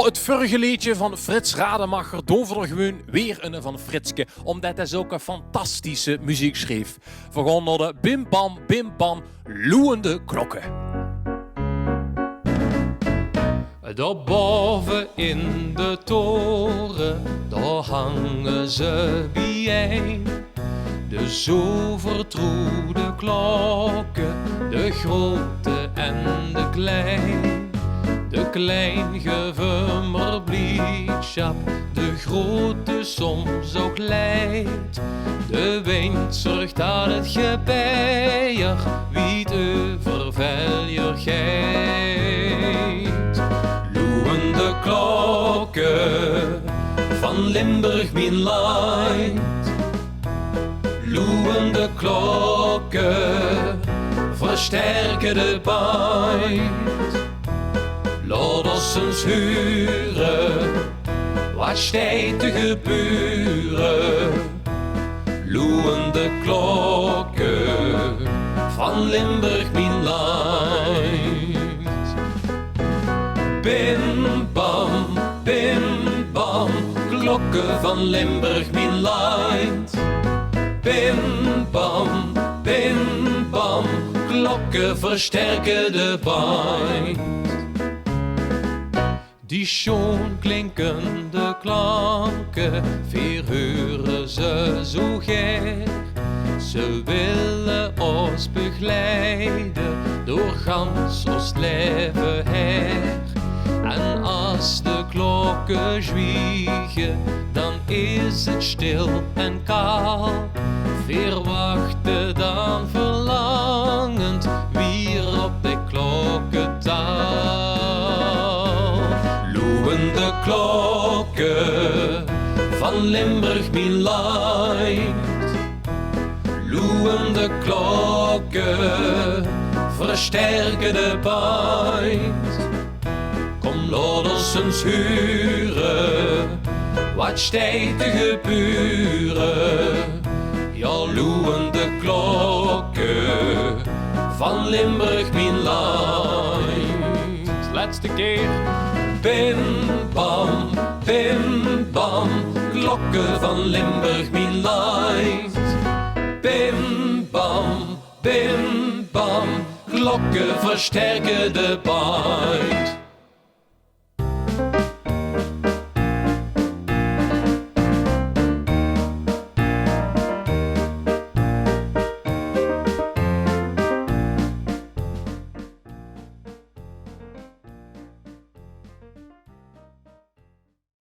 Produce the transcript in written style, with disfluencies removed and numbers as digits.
Het vorige liedje van Frits Rademacher doverde gewoon weer een van Fritske, omdat hij zulke fantastische muziek schreef. We gaan naar de bim bam, loeiende klokken. Daarboven in de toren, daar hangen ze bijeen. De zo vertrouwde klokken, de grote en de klein. De klein gevummer bliedschap, de grote soms ook leidt. De wind zorgt dat het gebeier wie het overveljer geeft. Loeiende klokken van Limburg mijn land. Loeiende klokken versterken de pijn. Laat ons eens huren, wat staat te gebeuren. Loeiende klokken van Limburg mijn land. Bim bam, klokken van Limburg mijn land. Bim bam, klokken versterken de pijn. Die schoon klinkende klanken verheuren ze zo ger. Ze willen ons begeleiden door gans ons leven her. En als de klokken zwiegen, dan is het stil en kaal. Verwachten dan verlangend weer op de klokkentaal. Loeiende klokken van Limburg mijn land. Loeiende klokken versterken de pijn. Kom laat ons eens huren, wat staat te gebeuren. Ja, loeiende klokken van Limburg mijn land. Laatste keer. Bim bam, klokken van Limburg mijn land. Bim bam, klokken versterken de pijn.